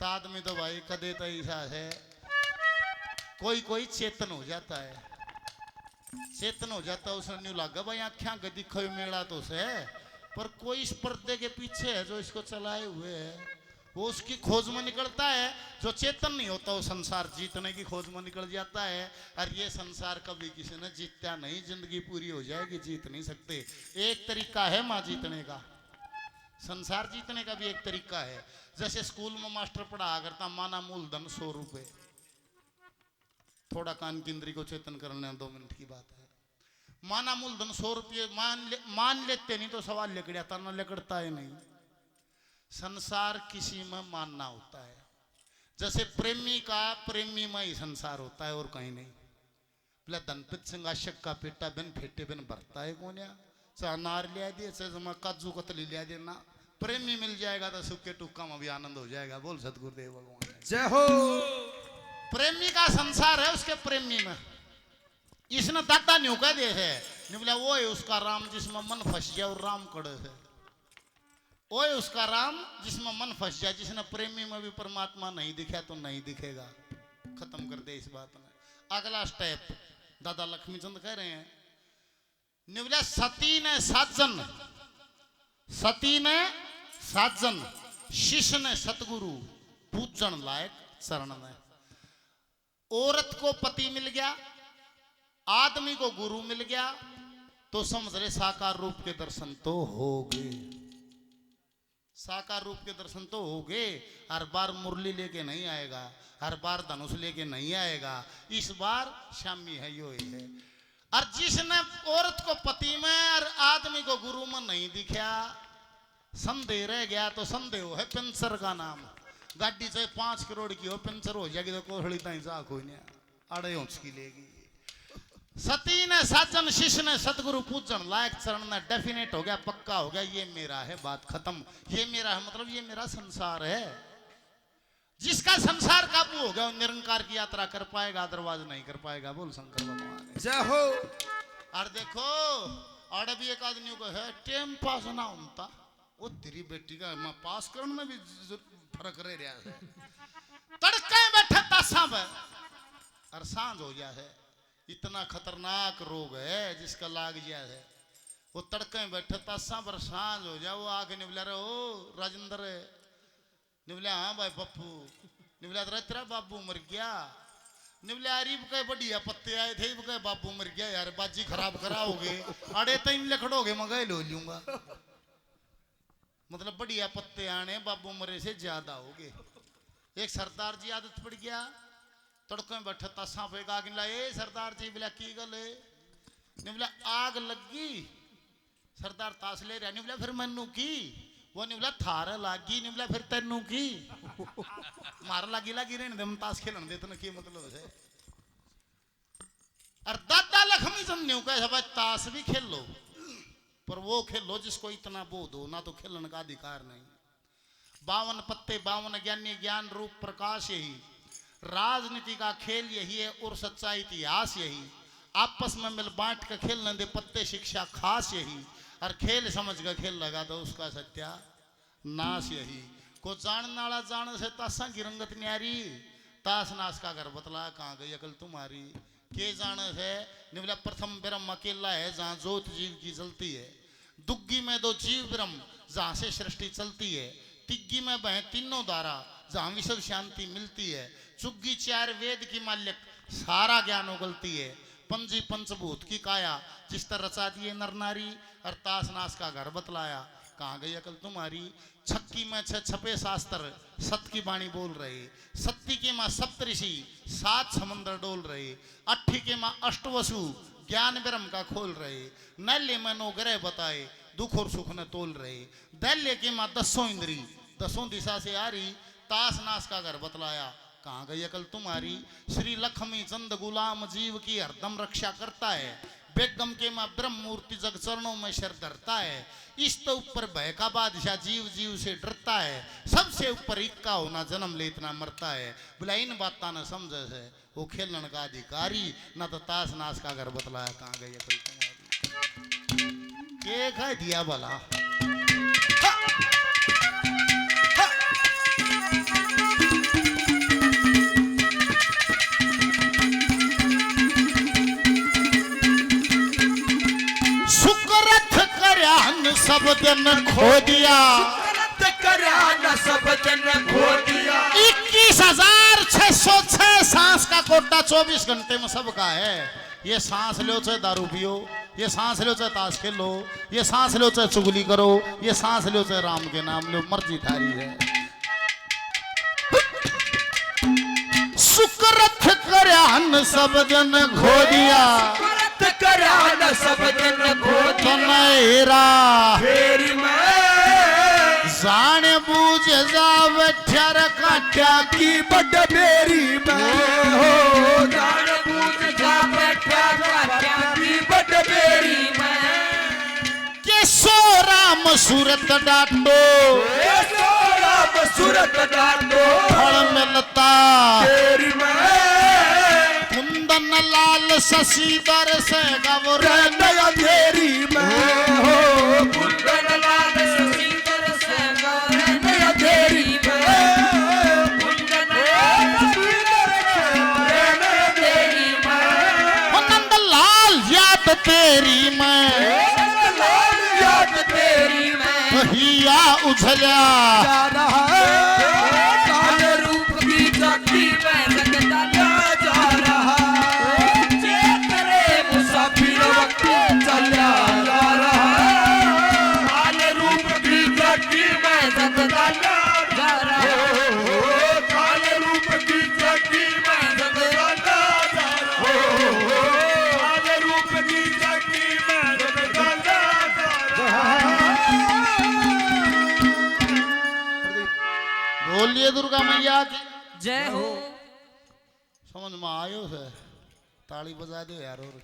आदमी तो भाई कदे तो ऐसा है, कोई कोई चेतन हो जाता है, चेतन हो जाता है, उसने न्यू लगा भाई आख्या गदी खो मेला तो से, पर कोई इस पर्दे के पीछे है जो इसको चलाए हुए है, वो उसकी खोज में निकलता है। जो चेतन नहीं होता वो संसार जीतने की खोज में निकल जाता है। और ये संसार कभी किसी ने जीता नहीं, जिंदगी पूरी हो जाएगी जीत नहीं सकते। एक तरीका है माँ जीतने का, संसार जीतने का भी एक तरीका है। जैसे स्कूल में मास्टर पढ़ा करता, माना मूलधन 100 रुपए, थोड़ा कान की इंद्री को चेतन करने 2 मिनट की बात है। माना मूलधन 100 रुपये मान लेते, नहीं तो सवाल लेकड़ता ना लेकड़ता है नहीं। संसार किसी में मानना होता है, जैसे प्रेमी का प्रेमी में ही संसार होता है और कहीं नहीं। बोला धनपित सिंहाशक का पेटा बिन फेटे बिन भरता है कौन या, चाहे अनार लिया दिए चाहे काजू कतली लिया दे ना, प्रेमी मिल जाएगा तो सुखे टुक्का में भी आनंद हो जाएगा। बोल सतगुरुदेव भगवान जय हो। प्रेमी का संसार है उसके प्रेमी में। इसने दादा न्यू कह दे है, बोला वो है उसका राम जिसमें मन फंस जाए और राम कड़े है, वो है उसका राम जिसमें मन फंस जाए। जिसने प्रेमी में भी परमात्मा नहीं दिखा तो नहीं दिखेगा। खत्म कर दे इस बात में। अगला स्टेप दादा लक्ष्मीचंद कह रहे हैं, निवला सती ने 7 जन, सती ने 7 जन, शिष्य ने सतगुरु, पूजन लायक चरण में। औरत को पति मिल गया, आदमी को गुरु मिल गया, तो समझ रहे साकार रूप के दर्शन तो हो गए, साकार रूप के दर्शन तो हो गए। हर बार मुरली लेके नहीं आएगा, हर बार धनुष लेके नहीं आएगा, इस बार शामी है यो है। और जिसने औरत को पति में और आदमी को गुरु में नहीं दिखा, संदेह रह गया, तो संदेह है पेंसर का नाम। गाड़ी चाहे 5 करोड़ की हो, पेंचर हो जाएगी तो कोहड़ी ताई जा कोई नहीं अड़े की लेगी। सती ने 7 जन, शिष्य ने सतगुरु, पूजन लायक चरण में। डेफिनेट हो गया, पक्का हो गया, ये मेरा है, बात खत्म। ये मेरा है मतलब ये मेरा संसार है। जिसका संसार काबू हो गया वो निरंकार की यात्रा कर पाएगा, अदरवाइज नहीं कर पाएगा। बोल शंकर भगवान जय हो। और देखो और भी एक आदमी को है टाइम पास ना होता, वो तेरी बेटी का मैं पास करने में भी फर्क रह रहा है। तड़के बैठे तासा और सांझ हो गया है। इतना खतरनाक रोग है जिसका लाग गया है। वो तड़के में बैठे तासा पर सांझ हो जाए, वो आगे निबला रहे हो राजेंद्र, निबला हाँ भाई पप्पू, निबला तेरा बाबू मर गया, निबला अरीब के बढ़िया पत्ते आए थे, वो बाबू मर गया यार, बाजी खराब कराओगे, अड़े तीन लखड़ोगे मैं लो लूंगा। मतलब बढ़िया पत्ते आने बाबू मरे से ज्यादा हो गए। एक सरदार जी आदत पड़ गया, तड़के में बैठे तासा पे आग लाए, सरदार जी बोला की गल है, ने बोला आग लगी, सरदार ताश ले रहा, ने बोला फिर मैनू की, वो ने बोला थार लागी, ने बोला फिर तेनू की, मार लागी लागी रहने दे, ताश खेलन दे, तो की मतलब है। और दादा लक्ष्मीचंद ने कहा भाई ताश भी खेल लो, पर वो खेलो जिसको इतना बोध हो, ना तो खेलने का अधिकार नहीं। 52 पत्ते 52 ज्ञानी, ज्ञान रूप प्रकाश यही, राजनीति का खेल यही है और सच्चा इतिहास यही। आपस में मिल बांट कर खेलने दे पत्ते, शिक्षा खास यही। और खेल समझ कर खेल लगा तो उसका सत्या नाश यही। को जान नाला जान से तासा की रंगत न्यारी, ताश नाश का घर बतला कहाँ गई अकल तुम्हारी। के जाने है निवला प्रथम ब्रह्म अकेला है जहाँ ज्योत जीव की जलती है, दुग्गी में 2 जीव ब्रह्म जहाँ से सृष्टि चलती है, तिग्गी में बहे तीनों धारा जहाँ विश्व शांति मिलती है, चुग्गी 4 वेद की माल्यक सारा ज्ञान उगलती है, पंजी पंचभूत की काया जिस तरह रचा दिए नर नारी, और ताश नाश का घर बतलाया कहाँ गई अकल तुम्हारी। छक्की में 6 छपे शास्त्र सत की वाणी बोल रहे, सत्ती के माँ सप्तऋषि 7 समंदर डोल रहे, 8 के माँ अष्टवसु ज्ञान ब्रह्म का खोल रहे, नल्ले में 9 ग्रह बताए दुख और सुख न तोल रहे, दैल्य के माँ 10 इंद्री 10 दिशा से आ रही, ताश नाश का घर बतलाया कहाँ गई अकल तुम्हारी। श्री लक्ष्मी चंद गुलाम जीव की हरदम रक्षा करता है, बेगम के माँ ब्रह्म मूर्ति जग चरणों में शर धरता है, इस तो ऊपर भय का बादशाह जीव जीव से डरता है, सबसे ऊपर इक्का होना जन्म ले इतना मरता है। बोला इन बातों ने समझे है वो खेलन का अधिकारी, न तो ताश नाश का घर बतलाया कहाँ गई अकल तुम्हारी। के कह दिया भला सब दिन खो दिया, सब दिन खो दिया। 21,606 सांस का कोटा 24 घंटे में सबका है। ये सांस लो चाहे दारू पियो, ये सांस लो चाहे ताश खेलो, ये सांस लो चाहे चुगली करो, ये सांस लो चाहे राम के नाम लो, मर्जी थारी है। सुकृत करन सब दिन खो दिया, करन सब दिन खो दिया। फेरी में जाने बूझ जाव ठर काट्या की बड़ बेरी में हो, जाने बूझ जाव ठर काट्या की बड़ बेरी में। के सो राम सूरत डाटो, सो राम सूरत डाटो, फल मिलता तेरी में। कुंदन लाल शशिधर से गौर अंधेरी में हो, कुंदन लाल शशिधर से गौर अंधेरी में, कुंदन लाल शशिधर से गौर अंधेरी में। नंद लाल याद तेरी में, लाल याद तेरी में हिया उछल्या जा रहा है। काल रूप की चक्की में लगता जा रहा है, चेतरे मुसाफिर वक्त चला जा रहा है। काल रूप की चक्की में लगता जा रहा है, काल रूप की चक्की में लगता जा रहा है, काल रूप की चक्की में लगता जा रहा है। बोलिए दुर्गा मैया की जय हो। समझ में आयो है, ताली बजा दो यार। और